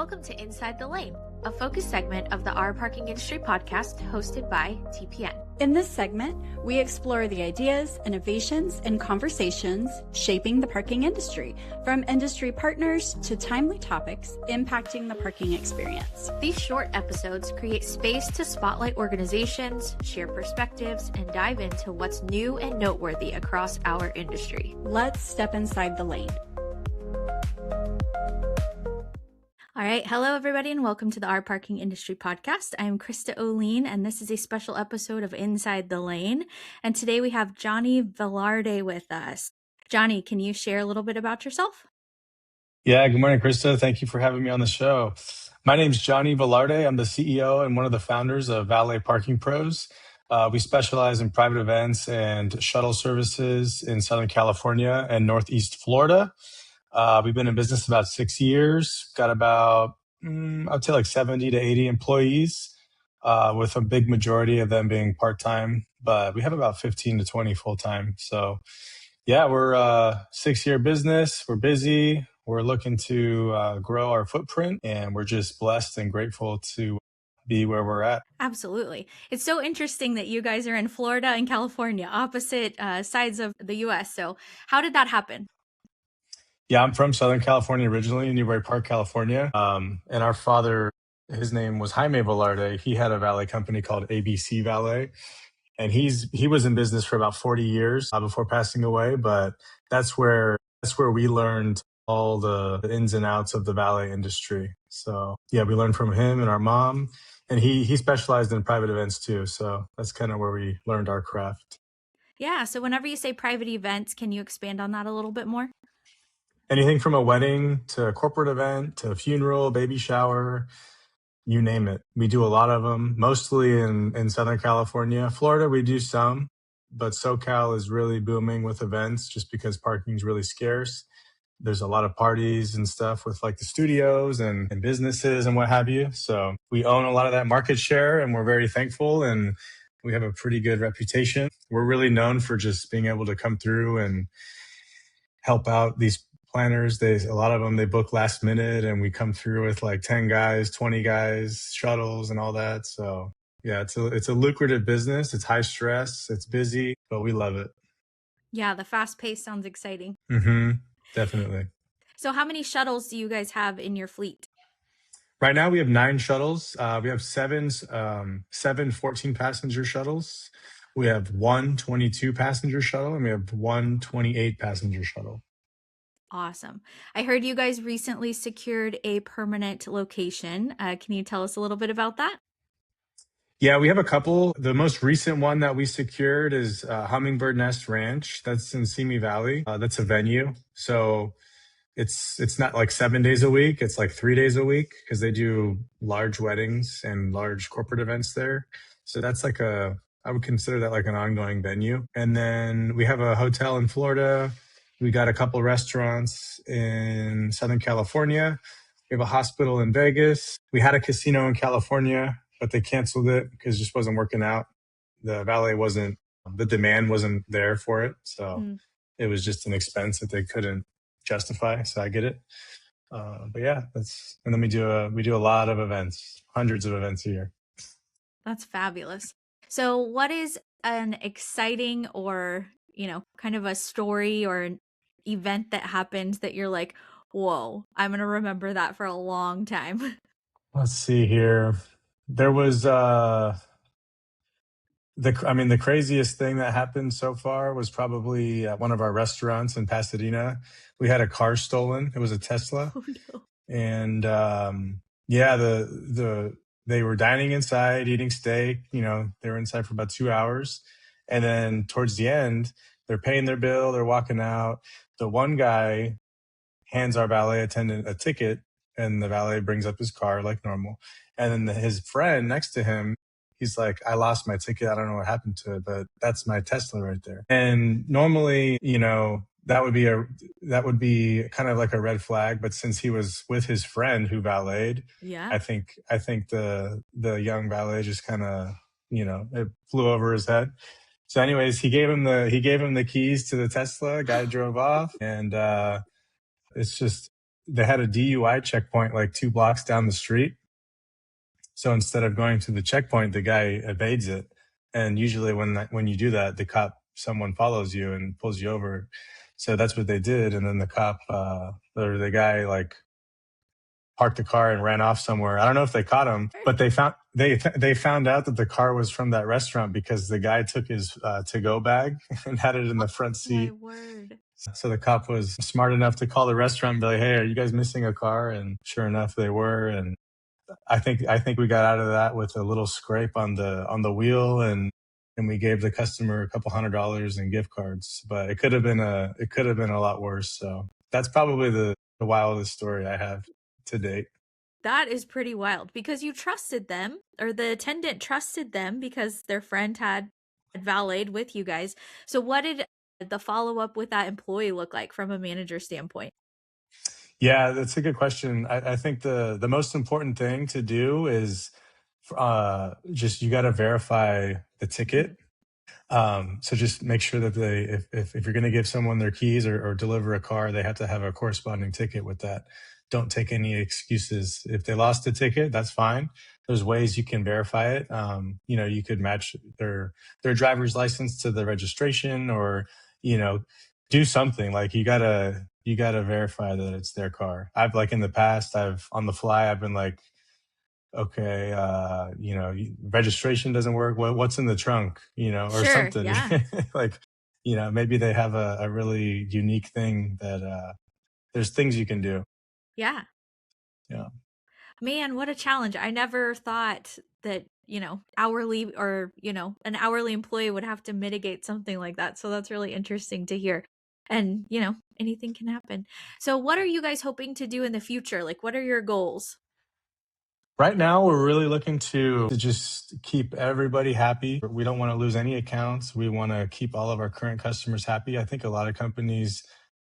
Welcome to Inside the Lane, a focus segment of the Our Parking Industry podcast hosted by TPN. In this segment, we explore the ideas, innovations, and conversations shaping the parking industry, from industry partners to timely topics impacting the parking experience. These short episodes create space to spotlight organizations, share perspectives, and dive into what's new and noteworthy across our industry. Let's step inside the lane. All right. Hello, everybody, and welcome to the Our Parking Industry podcast. I'm Krista Olien, and this is a special episode of Inside the Lane. And today we have Jonny Velarde with us. Jonny, can you share a little bit about yourself? Yeah, good morning, Krista. Thank you for having me on the show. My name's Jonny Velarde. I'm the CEO and one of the founders of Valet Parking Pros. We specialize in private events and shuttle services in Southern California and Northeast Florida. We've been in business about 6 years, got about, I'd say like 70 to 80 employees, with a big majority of them being part-time, but we have about 15 to 20 full-time. So yeah, we're a 6-year business. We're busy. We're looking to grow our footprint, and we're just blessed and grateful to be where we're at. Absolutely. It's so interesting that you guys are in Florida and California, opposite sides of the U.S. So how did that happen? Yeah, I'm from Southern California originally, in Newbury Park, California. And our father, his name was Jaime Velarde. He had a valet company called ABC Valet. And he was in business for about 40 years before passing away. But that's where we learned all the ins and outs of the valet industry. So yeah, we learned from him and our mom. And he specialized in private events too. So that's kind of where we learned our craft. Yeah. So whenever you say private events, can you expand on that a little bit more? Anything from a wedding to a corporate event to a funeral, baby shower, you name it. We do a lot of them, mostly in Southern California. Florida, we do some, but SoCal is really booming with events just because parking is really scarce. There's a lot of parties and stuff with like the studios and businesses and what have you. So we own a lot of that market share, and we're very thankful, and we have a pretty good reputation. We're really known for just being able to come through and help out these planners. A lot of them, they book last minute, and we come through with like 10 guys, 20 guys, shuttles and all that. So yeah, it's a lucrative business. It's high stress. It's busy, but we love it. Yeah, the fast pace sounds exciting. Definitely. So how many shuttles do you guys have in your fleet? Right now we have 9 shuttles. We have seven 14-passenger shuttles. We have one 22-passenger shuttle, and we have one 28-passenger shuttle. Awesome. I heard you guys recently secured a permanent location. Can you tell us a little bit about that? Yeah, we have a couple. The most recent one that we secured is Hummingbird Nest Ranch. That's in Simi Valley. That's a venue. So it's not like 7 days a week. It's like 3 days a week because they do large weddings and large corporate events there. So that's like I would consider that like an ongoing venue. And then we have a hotel in Florida. We got a couple restaurants in Southern California. We have a hospital in Vegas. We had a casino in California, but they canceled it because it just wasn't working out. The demand wasn't there for it. So it was just an expense that they couldn't justify. So I get it. But yeah, and then we do a lot of events, hundreds of events a year. That's fabulous. So what is an exciting or, kind of a story or an event that happens that you're like, whoa, I'm going to remember that for a long time? Let's see here. There was, the craziest thing that happened so far was probably at one of our restaurants in Pasadena. We had a car stolen. It was a Tesla. Oh, no. And, they were dining inside, eating steak. They were inside for about 2 hours. And then towards the end, they're paying their bill. They're walking out. The one guy hands our valet attendant a ticket, and the valet brings up his car like normal. And then his friend next to him, he's like, I lost my ticket. I don't know what happened to it, but that's my Tesla right there. And normally, that would be kind of like a red flag. But since he was with his friend who valeted, Yeah, I think the young valet just kind of, it flew over his head. So anyways, he gave him the keys to the Tesla. Guy drove off, and it's just they had a DUI checkpoint like 2 blocks down the street. So instead of going to the checkpoint, the guy evades it. And usually when you do that, someone follows you and pulls you over. So that's what they did. And then the cop, or the guy like parked the car and ran off somewhere. I don't know if they caught him, but they found out that the car was from that restaurant because the guy took his to-go bag and had it in the front seat. My word. So the cop was smart enough to call the restaurant and be like, "Hey, are you guys missing a car?" And sure enough, they were. And I think we got out of that with a little scrape on the wheel, and we gave the customer a couple $100 in gift cards. But it could have been a lot worse. So that's probably the wildest story I have to date. That is pretty wild because you trusted them, or the attendant trusted them because their friend had valeted with you guys. So what did the follow-up with that employee look like from a manager standpoint? Yeah, that's a good question. I think the most important thing to do is just you got to verify the ticket. So just make sure that if you're going to give someone their keys or deliver a car, they have to have a corresponding ticket with that. Don't take any excuses. If they lost a ticket, that's fine. There's ways you can verify it. You could match their driver's license to the registration, or do something. Like you gotta verify that it's their car. I've like in the past, on the fly, I've been like, okay, registration doesn't work. What's in the trunk, or Sure, something. yeah. Like, maybe they have a really unique thing that there's things you can do. Yeah. Yeah. Man, what a challenge. I never thought that, hourly or, an hourly employee would have to mitigate something like that. So that's really interesting to hear. And, anything can happen. So what are you guys hoping to do in the future? Like, what are your goals? Right now, we're really looking to just keep everybody happy. We don't want to lose any accounts. We want to keep all of our current customers happy. I think a lot of companies,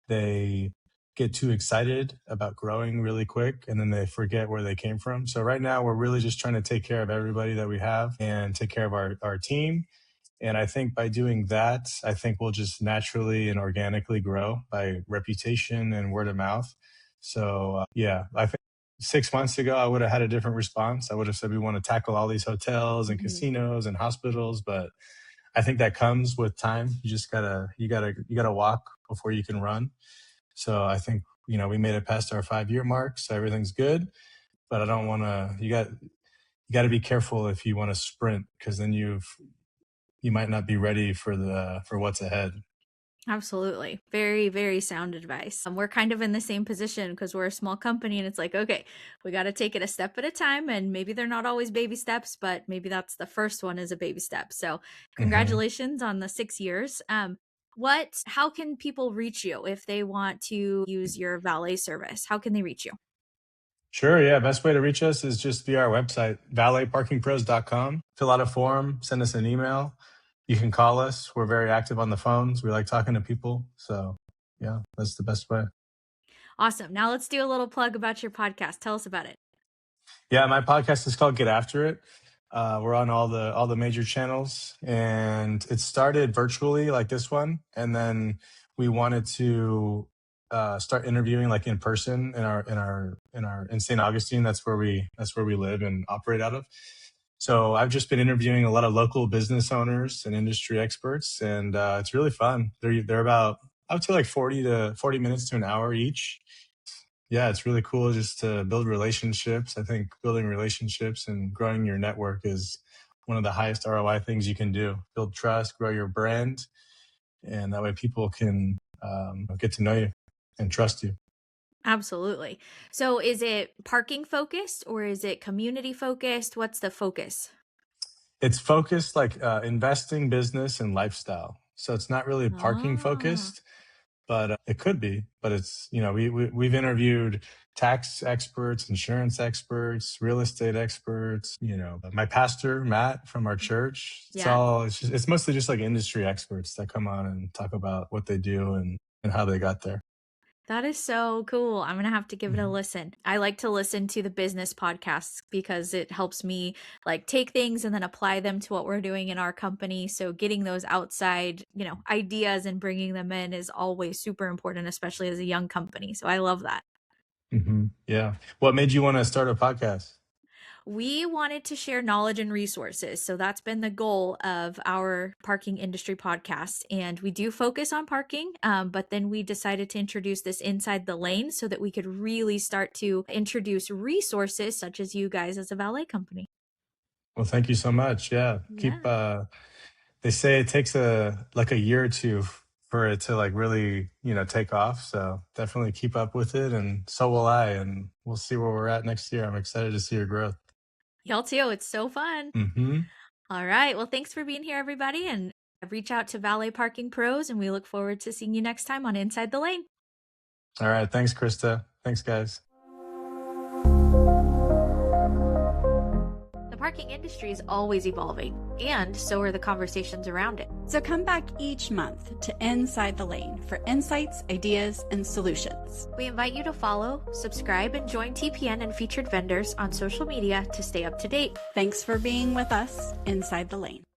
they get too excited about growing really quick and then they forget where they came from. So right now, we're really just trying to take care of everybody that we have and take care of our team. And I think by doing that, I think we'll just naturally and organically grow by reputation and word of mouth. So yeah, I think 6 months ago, I would have had a different response. I would have said we want to tackle all these hotels and casinos and hospitals, but I think that comes with time. You just you gotta walk before you can run. So I think we made it past our 5-year mark, so everything's good. But I don't want to. You got to be careful if you want to sprint, because then you might not be ready for what's ahead. Absolutely. Very, very sound advice. We're kind of in the same position because we're a small company and it's like, okay, we got to take it a step at a time. And maybe they're not always baby steps, but maybe that's the first one is a baby step. So congratulations on the 6 years. How can people reach you if they want to use your valet service? How can they reach you? Sure, yeah. Best way to reach us is just via our website, valetparkingpros.com. Fill out a form, send us an email. You can call us. We're very active on the phones. We like talking to people. So yeah, that's the best way. Awesome. Now let's do a little plug about your podcast. Tell us about it. Yeah, my podcast is called Get After It. We're on all the major channels, and it started virtually like this one, and then we wanted to start interviewing like in person in St. Augustine. That's where we live and operate out of. So I've just been interviewing a lot of local business owners and industry experts, and it's really fun. They're about, I would say, like 40 minutes to an hour each. Yeah, it's really cool just to build relationships. I think building relationships and growing your network is one of the highest ROI things you can do. Build trust, grow your brand, and that way people can get to know you and trust you. Absolutely. So is it parking focused or is it community focused? What's the focus? It's focused like investing, business, and lifestyle. So it's not really parking focused, but it could be. But it's, we've interviewed tax experts, insurance experts, real estate experts, my pastor, Matt, from our church. It's mostly just like industry experts that come on and talk about what they do and how they got there. That is so cool. I'm going to have to give it a listen. I like to listen to the business podcasts because it helps me like take things and then apply them to what we're doing in our company. So getting those outside, ideas and bringing them in is always super important, especially as a young company. So I love that. Yeah. What made you want to start a podcast? We wanted to share knowledge and resources. So that's been the goal of our parking industry podcast. And we do focus on parking, but then we decided to introduce this inside the lane so that we could really start to introduce resources such as you guys as a valet company. Well, thank you so much. Yeah. Keep, they say it takes a year or two for it to like really, take off. So definitely keep up with it. And so will I. And we'll see where we're at next year. I'm excited to see your growth. Y'all too. It's so fun. All right. Well, thanks for being here, everybody. And reach out to Valet Parking Pros, and we look forward to seeing you next time on Inside the Lane. All right. Thanks, Krista. Thanks, guys. The parking industry is always evolving, and so are the conversations around it. So come back each month to Inside the Lane for insights, ideas, and solutions. We invite you to follow, subscribe, and join TPN and featured vendors on social media to stay up to date. Thanks for being with us inside the lane.